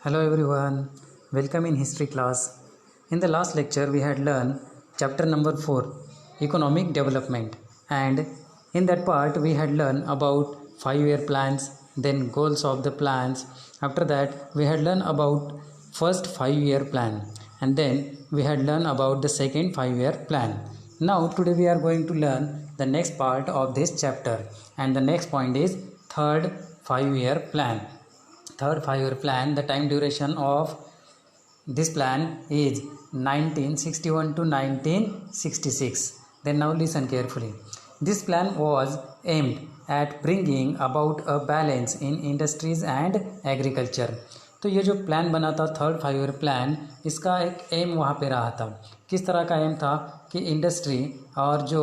Hello everyone, welcome in history class. In the last lecture we had learned chapter number 4, economic development, and in that part we had learned about 5-year plans, then goals of the plans. After that we had learned about first 5-year plan, and then we had learned about the second 5-year plan. Now today we are going to learn the next part of this chapter, and the next point is third 5-year plan. Third 5-year plan, the time duration of this plan is 1961 to 1966. Then now listen carefully. This plan was aimed at bringing about a balance in industries and agriculture. तो ये जो plan बना था third 5-year plan, इसका एक aim वहाँ पे रहा था. किस तरह का एम था कि इंडस्ट्री और जो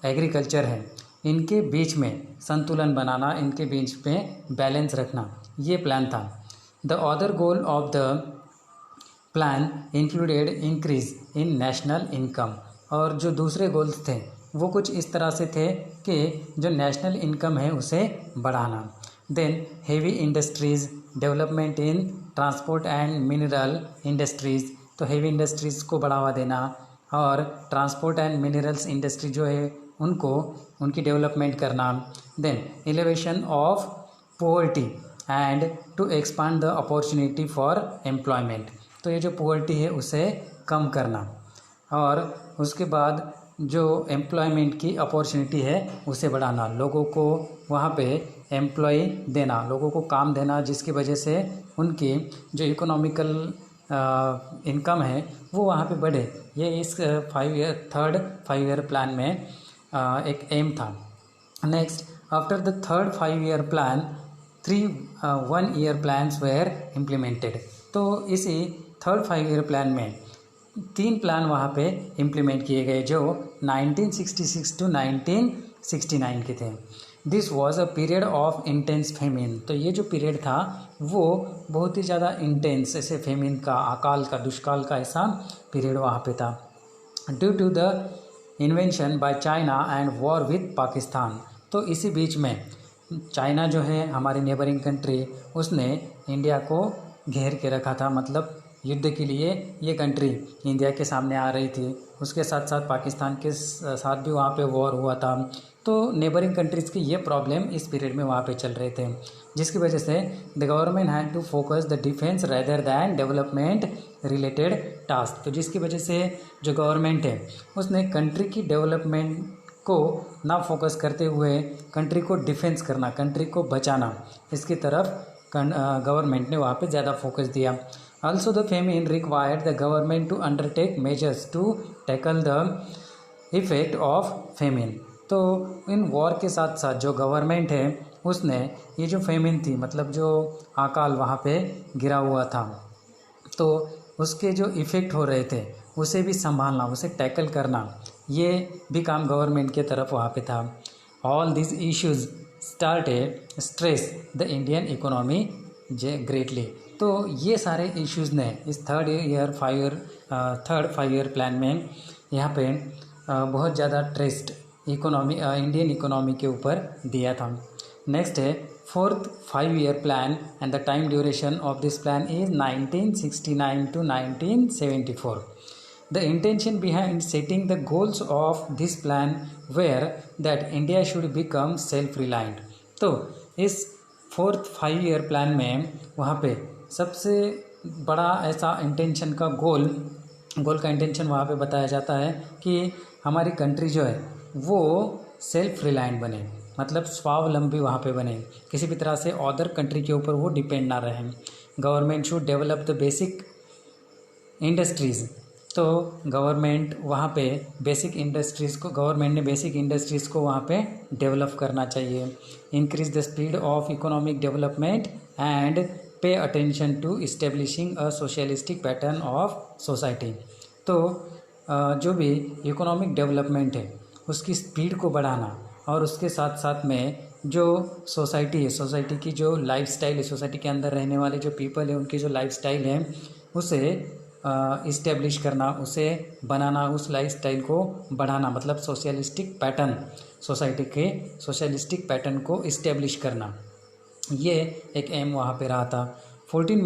एग्रीकल्चर है इनके बीच में संतुलन बनाना, इनके बीच में बैलेंस रखना, ये प्लान था. The other goal of the plan included increase in national income. और जो दूसरे गोल्स थे वो कुछ इस तरह से थे कि जो नेशनल इनकम है उसे बढ़ाना. Then heavy industries, development in transport and mineral industries, तो हेवी इंडस्ट्रीज़ को बढ़ावा देना और ट्रांसपोर्ट एंड मिनरल्स इंडस्ट्री जो है उनकी डेवलपमेंट करना. Then elevation of poverty and to expand the opportunity for employment. तो ये जो पोवर्टी है उसे कम करना और उसके बाद जो एम्प्लॉयमेंट की अपॉर्चुनिटी है उसे बढ़ाना, लोगों को वहाँ पे एम्प्लॉय देना, लोगों को काम देना, जिसकी वजह से उनकी जो इकोनॉमिकल इनकम है वो वहाँ पे बढ़े. ये इस थर्ड 5-year प्लान में एक एम था. Next, after the third 5-year plan 3 1-year plans were implemented. तो इसी थर्ड 5-year प्लान में 3 प्लान वहाँ पे इम्प्लीमेंट किए गए जो 1966 टू 1969 के थे. This was a period of intense famine. तो ये जो पीरियड था वो बहुत ही ज़्यादा इंटेंस, ऐसे फेमिन का, अकाल का, दुष्काल का ऐसा पीरियड वहाँ पे था. Due to the invention by China and war with Pakistan. तो इसी बीच में चाइना जो है हमारी नेबरिंग कंट्री, उसने इंडिया को घेर के रखा था. मतलब युद्ध के लिए ये कंट्री इंडिया के सामने आ रही थी. उसके साथ साथ पाकिस्तान के साथ भी वहाँ पे वॉर हुआ था. तो नेबरिंग कंट्रीज़ की ये प्रॉब्लम इस पीरियड में वहाँ पे चल रहे थे, जिसकी वजह से the government had to focus the defence rather than development related task. तो जिसकी वजह से जो गवर्नमेंट है उसने कंट्री की डेवलपमेंट को ना फोकस करते हुए कंट्री को डिफेंस करना, कंट्री को बचाना, इसकी तरफ गवर्नमेंट ने वहाँ पे ज़्यादा फोकस दिया. Also the famine required the government to undertake measures to tackle the effect of famine. तो इन वॉर के साथ साथ जो गवर्नमेंट है उसने ये जो फेमिन थी, मतलब जो अकाल वहाँ पे गिरा हुआ था, तो उसके जो इफ़ेक्ट हो रहे थे उसे भी संभालना, उसे टैकल करना, ये भी काम गवर्नमेंट के तरफ वहाँ पे था. All this issues started stress the Indian economy greatly. तो ये सारे इश्यूज़ ने इस थर्ड 5-year प्लान में यहाँ पे बहुत ज़्यादा ट्रेस्ट इंडियन इकोनॉमी के ऊपर दिया था. नेक्स्ट है fourth 5-year plan and the time duration of this plan is 1969 to 1974. The intention behind setting the goals of this plan were that India should become self-reliant. तो इस fourth 5-year plan में वहाँ पे सबसे बड़ा ऐसा intention का गोल का इंटेंशन वहाँ पे बताया जाता है कि हमारी कंट्री जो है वो सेल्फ रिलायंट बने, मतलब स्वावलंबी वहाँ पे बने, किसी भी तरह से अदर कंट्री के ऊपर वो डिपेंड ना रहें. Government should develop the basic industries. तो गवर्नमेंट वहाँ पे गवर्नमेंट ने बेसिक इंडस्ट्रीज़ को वहाँ पे डेवलप करना चाहिए. Increase the speed of economic development and pay attention to establishing a socialistic pattern of society. तो जो भी इकोनॉमिक डेवलपमेंट है उसकी स्पीड को बढ़ाना और उसके साथ साथ में जो सोसाइटी है, सोसाइटी की जो लाइफस्टाइल है, सोसाइटी के अंदर रहने वाले जो पीपल है उनकी जो लाइफस्टाइल है उसे इस्टेब्लिश करना, उसे बनाना, उस लाइफस्टाइल को बढ़ाना, मतलब सोशलिस्टिक पैटर्न, सोसाइटी के सोशलिस्टिक पैटर्न को इस्टेब्लिश करना, ये एक एम वहाँ पे रहा था. 14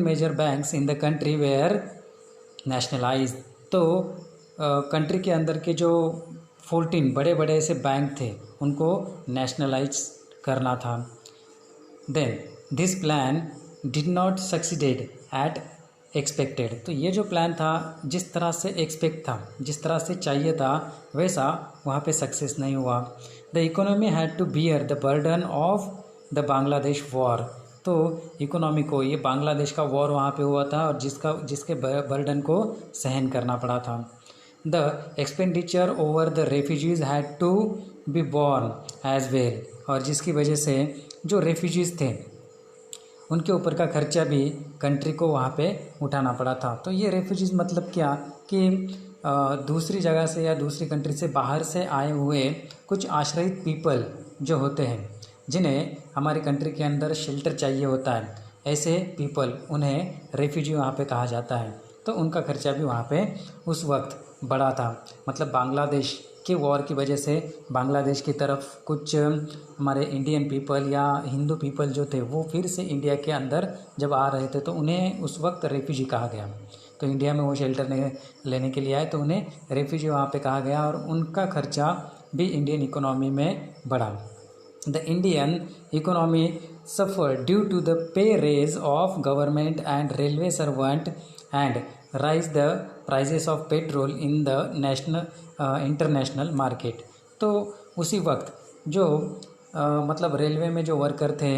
major banks in the country were nationalise. तो कंट्री के अंदर के जो 14 बड़े बड़े ऐसे बैंक थे उनको नेशनलाइज करना था। Then this plan did not succeeded at expected. तो ये जो प्लान था जिस तरह से एक्सपेक्ट था, जिस तरह से चाहिए था, वैसा वहाँ पे सक्सेस नहीं हुआ। The economy had to bear the burden of the Bangladesh war. तो इकोनॉमी को, ये बांग्लादेश का वॉर वहाँ पे हुआ था और जिसके बर्डन को सहन करना पड़ा था। The expenditure over the refugees had to be borne as well. और जिसकी वजह से जो रेफ्यूजीज थे उनके ऊपर का खर्चा भी कंट्री को वहाँ पे उठाना पड़ा था। तो ये रेफ्यूजीज मतलब क्या कि दूसरी जगह से या दूसरी कंट्री से बाहर से आए हुए कुछ आश्रित पीपल जो होते हैं, जिन्हें हमारी कंट्री के अंदर शेल्टर चाहिए होता है, ऐसे पीपल, उन्हें रेफ्यूजी वहाँ पे कहा जाता है। तो उनका खर्चा भी वहाँ पे उस वक्त बढ़ा था। मतलब बांग्लादेश के वॉर की वजह से बांग्लादेश की तरफ कुछ हमारे इंडियन पीपल या हिंदू पीपल जो थे वो फिर से इंडिया के अंदर जब आ रहे थे तो उन्हें उस वक्त रेफ्यूजी कहा गया। तो इंडिया में वो शेल्टर लेने के लिए आए तो उन्हें रेफ्यूजी वहाँ पे कहा गया और उनका खर्चा भी इंडियन इकोनॉमी में बढ़ा। The Indian economy suffered due to the pay raise of government and railway servant and rise the prices of petrol in the international market। तो उसी वक्त जो मतलब रेलवे में जो वर्कर थे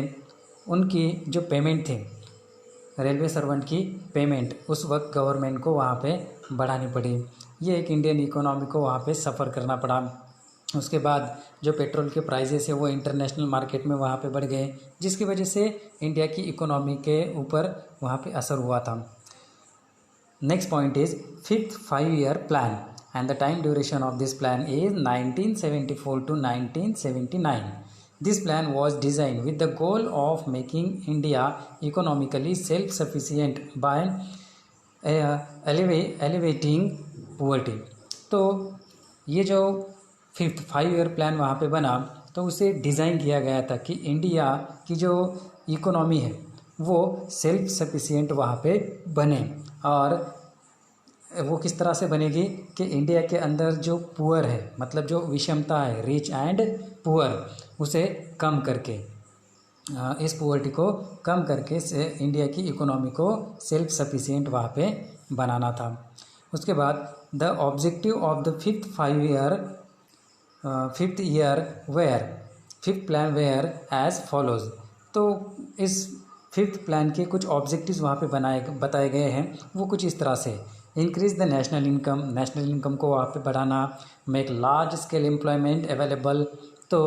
उनकी जो पेमेंट थी, रेलवे सर्वेंट की पेमेंट उस वक्त गवर्नमेंट को वहाँ पे बढ़ानी पड़ी। ये एक इंडियन इकोनॉमी को वहाँ पे सफ़र करना पड़ा। उसके बाद जो पेट्रोल के प्राइजेस है वो इंटरनेशनल मार्केट में वहाँ पे बढ़ गए, जिसकी वजह से इंडिया की इकोनॉमी के ऊपर वहाँ पे असर हुआ था। Next point is 5th 5-year plan and the time duration of this plan is 1974 to 1979। This plan was design with the goal of making India economically self sufficient by elevating poverty. तो ये जो 5th 5-year plan वहाँ पे बना तो उसे design किया गया था कि इंडिया की जो इकोनॉमी है वो सेल्फ सफिशिएंट वहाँ पे बने। और वो किस तरह से बनेगी कि इंडिया के अंदर जो पुअर है, मतलब जो विषमता है, रिच एंड पुअर, उसे कम करके, इस पुअर्टी को कम करके से इंडिया की इकोनॉमी को सेल्फ सफिशिएंट वहाँ पे बनाना था। उसके बाद the objective of the 5th 5th plan were as follows. तो इस 5th प्लान के कुछ ऑब्जेक्टिव्स वहाँ पे बताए गए हैं, वो कुछ इस तरह से। इंक्रीज द नेशनल इनकम को वहाँ पे बढ़ाना। Make large scale employment available. तो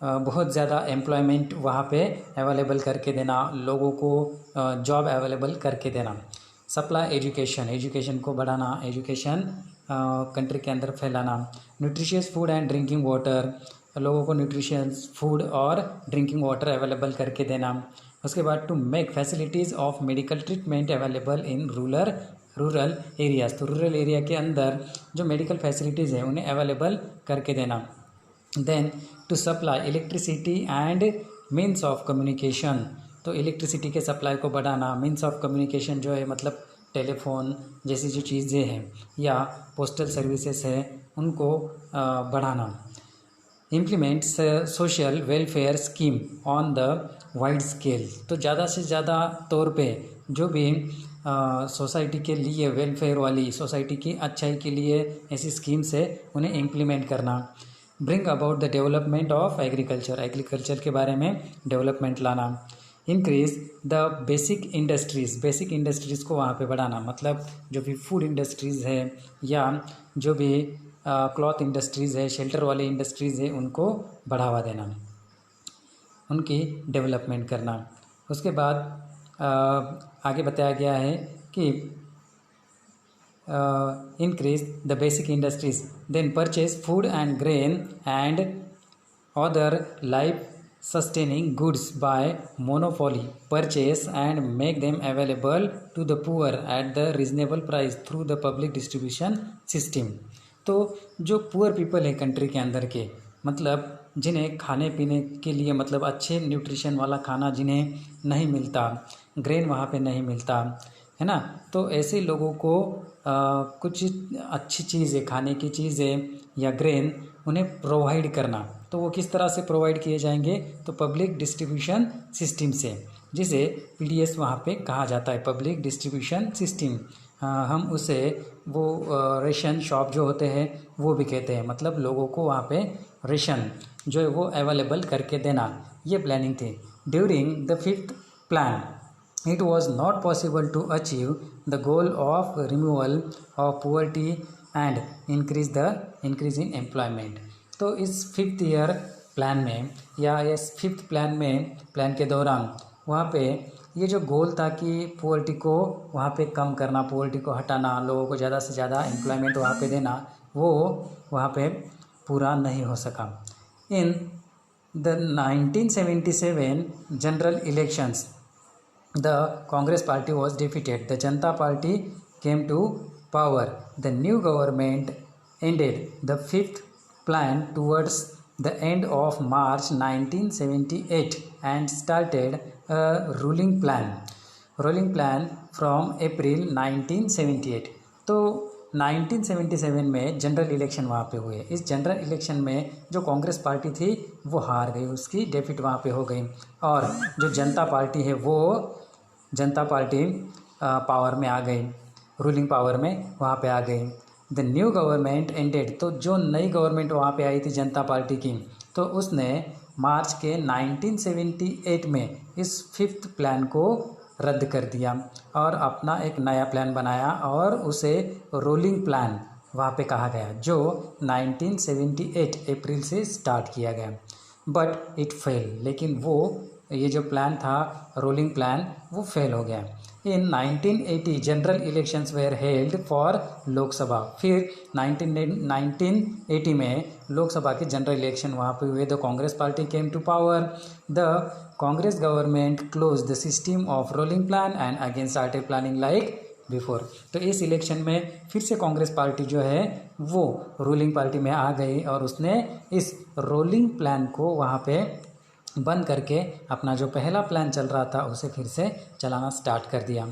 बहुत ज़्यादा एम्प्लॉयमेंट वहाँ पे अवेलेबल करके देना, लोगों को जॉब अवेलेबल करके देना। सप्लाई एजुकेशन को बढ़ाना, एजुकेशन कंट्री के अंदर फैलाना। Nutritious food and drinking water, लोगों को न्यूट्रिशियस फूड और ड्रिंकिंग वाटर अवेलेबल करके देना। उसके बाद to make facilities of medical treatment available in rural areas. तो रूरल एरिया के अंदर जो मेडिकल फैसिलिटीज़ हैं उन्हें अवेलेबल करके देना। Then to supply electricity and means of communication. तो इलेक्ट्रिसिटी के सप्लाई को बढ़ाना। मीन्स ऑफ कम्युनिकेशन जो है मतलब टेलीफोन जैसी जो चीज़ें हैं या पोस्टल सर्विसेज है उनको बढ़ाना। Implement social welfare scheme on the wide scale. तो ज़्यादा से ज़्यादा तौर पे जो भी सोसाइटी के लिए वेलफेयर वाली, सोसाइटी की अच्छाई के लिए ऐसी स्कीम्स है उन्हें इम्प्लीमेंट करना। Bring about the development of agriculture के बारे में डेवलपमेंट लाना। इंक्रीज द बेसिक इंडस्ट्रीज़ को वहाँ पे बढ़ाना, मतलब जो भी फूड इंडस्ट्रीज़ है या जो भी क्लॉथ इंडस्ट्रीज़ है, शेल्टर वाली इंडस्ट्रीज़ है, उनको बढ़ावा देना, उनकी डेवलपमेंट करना। उसके बाद आगे बताया गया है कि increase the basic industries, then purchase food and grain and other life sustaining goods by monopoly purchase and make them available to the poor at the reasonable price through the public distribution system। तो जो poor people है country के अंदर के, मतलब जिन्हें खाने पीने के लिए मतलब अच्छे न्यूट्रिशन वाला खाना जिन्हें नहीं मिलता, ग्रेन वहाँ पे नहीं मिलता है ना, तो ऐसे लोगों को कुछ अच्छी चीज़ें, खाने की चीज़ें या ग्रेन उन्हें प्रोवाइड करना। तो वो किस तरह से प्रोवाइड किए जाएंगे, तो पब्लिक डिस्ट्रीब्यूशन सिस्टम से, जिसे पीडीएस वहाँ पे कहा जाता है, पब्लिक डिस्ट्रीब्यूशन सिस्टम। हम उसे वो रेशन शॉप जो होते हैं वो भी कहते हैं, मतलब लोगों को वहाँ पे रेशन जो है वो अवेलेबल करके देना, ये प्लानिंग थी। During the 5th plan it was not possible to achieve the goal of removal of poverty and increase in employment। तो इस 5th ईयर प्लान में या इस 5th प्लान के दौरान वहाँ पे ये जो गोल था कि पोवर्टी को वहाँ पे कम करना, पोवर्टी को हटाना, लोगों को ज़्यादा से ज़्यादा एम्प्लॉयमेंट वहाँ पे देना, वो वहाँ पे पूरा नहीं हो सका। In the 1977 general elections the Congress party was defeated. The Janata Party came to power. The new government ended the 5th plan towards the end of March 1978 and started a ruling plan from April 1978। तो 1977 में general election वहाँ पे हुए। इस general election में जो Congress party थी वो हार गई, उसकी डेफिट वहाँ पे हो गई, और जो जनता पार्टी है वो जनता पार्टी पावर में आ गई, रूलिंग पावर में वहाँ पे आ गई। द न्यू गवर्नमेंट एंडेड, तो जो नई गवर्नमेंट वहाँ पे आई थी जनता पार्टी की, तो उसने मार्च के 1978 में इस 5th प्लान को रद्द कर दिया और अपना एक नया प्लान बनाया और उसे रोलिंग प्लान वहाँ पे कहा गया, जो 1978 अप्रैल से स्टार्ट किया गया। बट इट फेल, लेकिन वो ये जो प्लान था रोलिंग प्लान वो फेल हो गया। इन 1980 general elections where held for Lok Sabha, फिर 1980 में लोकसभा के जनरल इलेक्शन वहाँ पे हुए। The Congress party came to power, the Congress government close the system of rolling plan and again started planning like before. तो इस इलेक्शन में फिर से कांग्रेस पार्टी जो है वो रूलिंग पार्टी में आ गई और उसने इस रोलिंग प्लान को वहाँ पे बंद करके अपना जो पहला प्लान चल रहा था उसे फिर से चलाना स्टार्ट कर दिया।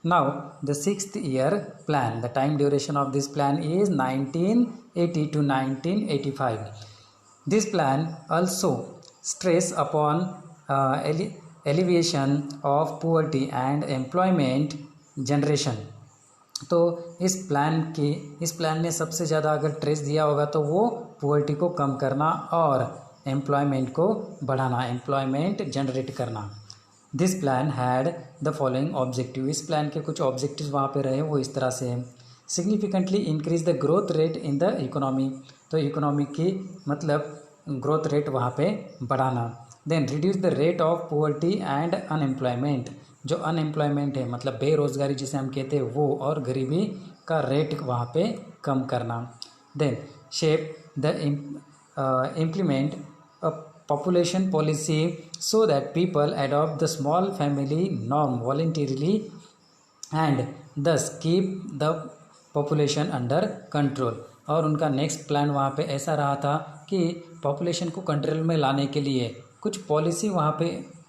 Now the 6th year plan, the time duration of this plan is 1980 to 1985। This plan also stress upon alleviation of poverty and employment generation। तो इस प्लान ने सबसे ज़्यादा अगर ट्रेस दिया होगा तो वो पोवर्टी को कम करना और एम्प्लॉयमेंट को बढ़ाना, एम्प्लॉयमेंट जनरेट करना। This plan had the following objective, इस प्लान के कुछ ऑब्जेक्टिव वहाँ पे रहे वो इस तरह से हैं। Significantly increase the growth rate in the economy, तो इकोनॉमी की मतलब ग्रोथ रेट वहाँ पे बढ़ाना। Then reduce the rate of poverty and unemployment, जो अनएम्प्लॉयमेंट है मतलब बेरोज़गारी जिसे हम कहते हैं वो, और गरीबी का रेट वहाँ पे कम करना। Then shape the implement a population policy so that people adopt the small family norm voluntarily and thus keep the population under control। और उनका नेक्स्ट प्लान वहाँ पे ऐसा रहा था कि पॉपुलेशन को कंट्रोल में लाने के लिए कुछ पॉलिसी वहाँ पे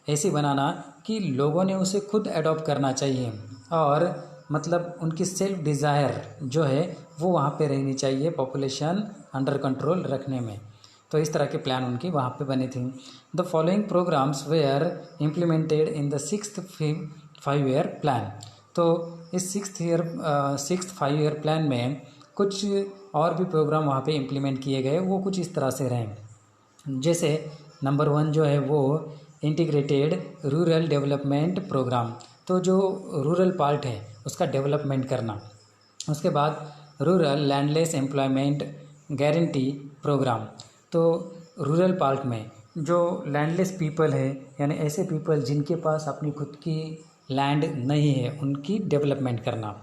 ऐसी बनाना कि लोगों ने उसे खुद अडॉप्ट करना चाहिए और मतलब उनकी सेल्फ डिज़ायर जो है वो वहाँ पे रहनी चाहिए पॉपुलेशन अंडर कंट्रोल रखने में। तो इस तरह के प्लान उनकी वहाँ पे बने थे। The following programmes were implemented in the 6th 5-year plan. तो इस 6th 5-year प्लान में कुछ और भी प्रोग्राम वहाँ पे इम्प्लीमेंट किए गए, वो कुछ इस तरह से रहे। जैसे नंबर 1 जो है वो इंटीग्रेटेड रूरल डेवलपमेंट प्रोग्राम, तो जो रूरल पार्ट है उसका डेवलपमेंट करना। उसके बाद rural landless employment guarantee programme, तो रूरल पार्ट में जो लैंडलेस पीपल है यानी ऐसे पीपल जिनके पास अपनी खुद की लैंड नहीं है उनकी डेवलपमेंट करना।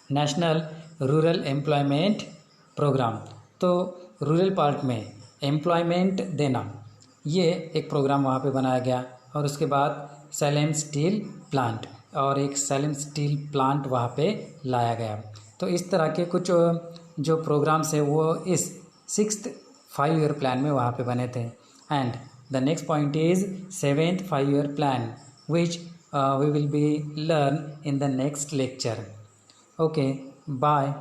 नेशनल रूरल एम्प्लॉयमेंट प्रोग्राम, तो रूरल पार्ट में एम्प्लॉयमेंट देना, ये एक प्रोग्राम वहाँ पे बनाया गया। और उसके बाद सैलेम स्टील प्लांट, और एक सैलेम स्टील प्लांट वहाँ पे लाया गया। तो इस तरह के कुछ जो प्रोग्राम्स है वो इस 6th 5 ईयर प्लान में वहाँ पे बने थे. And the next point is 7th 5 year plan which we will be learn in the next lecture. Okay, bye.